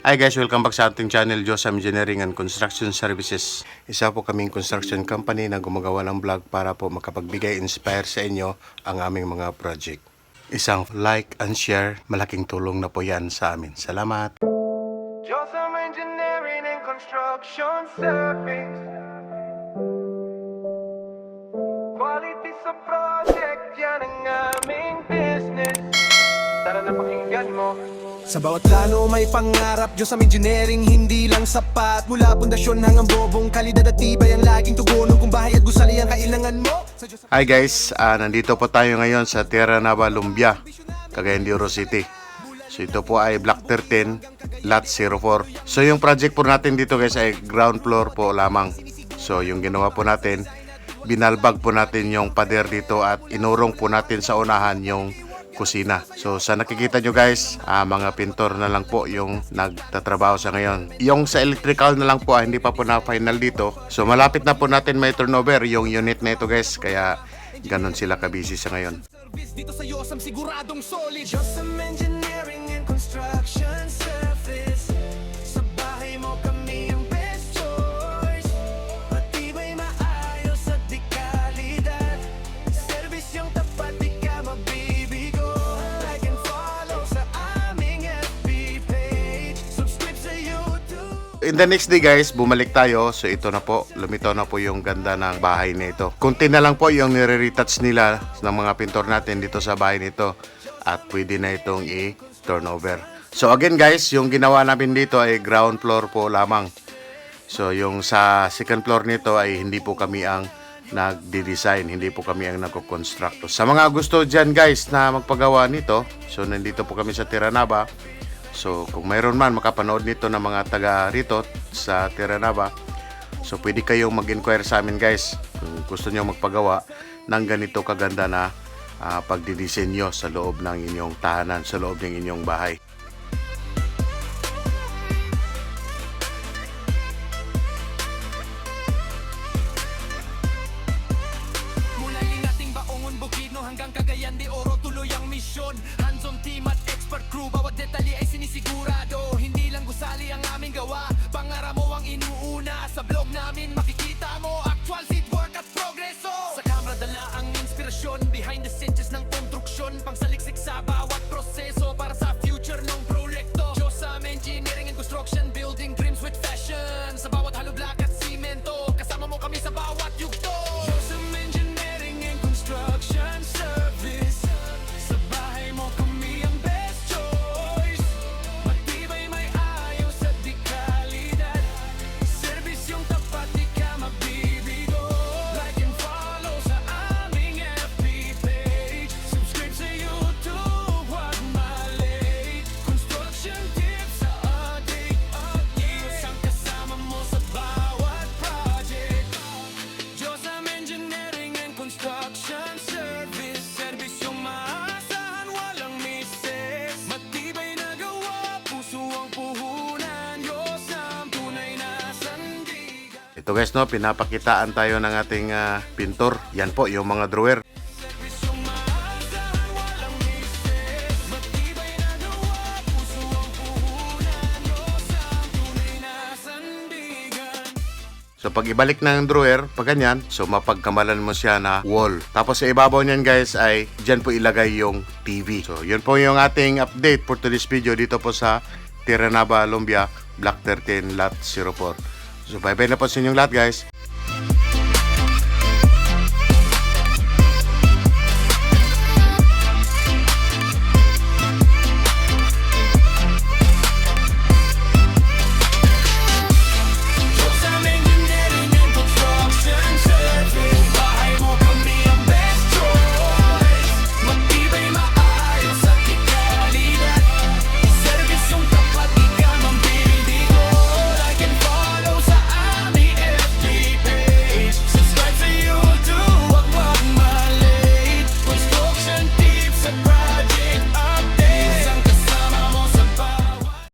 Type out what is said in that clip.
Hi guys, welcome back sa ating channel, Josam Engineering and Construction Services. Isa po kaming construction company na gumagawa ng vlog para po makapagbigay inspire sa inyo ang aming mga project. Isang like and share, malaking tulong na po yan sa amin. Salamat! Josam Engineering and Construction Service. Quality sa project, yan ang aming business. Tara na pakinggan mo. Sa bawat plano may pangarap, Diyos ang engineering hindi lang sapat. Mula pundasyon hanggang bobong, kalidad at tibay ang laging tugon. Kung bahay at gusali ang kailangan mo. Hi guys, nandito po tayo ngayon sa Tierra Nueva, Lumbia, Cagayan de Oro City. So ito po ay Block 13, Lot 04. So yung project po natin dito guys ay ground floor po lamang. So yung ginawa po natin, binalbag po natin yung pader dito at inurong po natin sa unahan yung kusina. So sa nakikita nyo guys, mga pintor na lang po yung nagtatrabaho sa ngayon. Yung sa electrical na lang po, hindi pa po na final dito. So malapit na po natin may turnover yung unit na ito guys, kaya ganun sila kabisi sa ngayon. Dito sa Yosam siguradong solid. Josam Engineering and Construction Service. Sa bahay mo kami ang best choice. Matibay, maayos at di kalidad. Service yung tapat, di ka mabibigo. Like and follow sa aming FB page. Subscribe sa YouTube. In the next day guys, bumalik tayo. So ito na po, lumitaw na po yung ganda ng bahay nito. Kunti na lang po yung nire-retouch nila ng mga pintor natin dito sa bahay nito. At pwede na itong i-turnover. So again guys, yung ginawa namin dito ay ground floor po lamang. So yung sa second floor nito ay hindi po kami ang nagde-design, hindi po kami ang nagko-construct. Sa mga gusto dyan guys na magpagawa nito, so nandito po kami sa Tierra Nueva. So kung mayroon man makapanood nito ng mga taga rito sa Tierra Nueva, so pwede kayong mag-inquire sa amin guys kung gusto nyo magpagawa ng ganito kaganda na pagdidisenyo sa loob ng inyong tahanan, sa loob ng inyong bahay. Mula ating Baongon, Bukidnon hanggang Cagayan de Oro, tuloy ang misyon. Hands-on team at expert crew, bawat detalye ay sinisigurado. Hindi lang gusali ang aming gawa, pangarap mo ang inuuna. Sa blog namin makikita mo actual seatwork at progreso. Sa camera dala ang inspirasyon, behind the scenes ng konstruksyon, pangsaliksik sa bawat proseso para sa future ng proyekto. Josam Engineering and Construction, building dreams with fashion. Sa bawat haloblak at simento, kasama mo kami sa bawat yugto. Josam Engineering and Construction Service. Sa bahay mo kami ang best choice. Matibay, may ayos at di kalidad. Service yung tapat, di ka mabibigo. Like and follow sa aming FB page. Subscribe sa YouTube, huwag malate. Construction tips sa ating iwas ang kasama mo sa bawat project. Josam Engineering and Construction Service. Service yung maasahan, walang misses. Matibay na gawa, puso ang puhunan. Yosam, tunay na sandigan. Ito guys no, pinapakitaan tayo ng ating pintor. Yan po yung mga drawer. Service yung maasahan, walang misses. Matibay na gawa, puso ang puhunan. Yosam, tunay na sandigan. So pag ibalik ng drawer, pag ganyan, so mapagkamalan mo siya na wall. Tapos sa ibabaw niyan guys ay dyan po ilagay yung TV. So yun po yung ating update for today's video dito po sa Tierra Nueva, Lumbia, Block 13, Lot 04. So bye bye na po sa inyong lahat guys.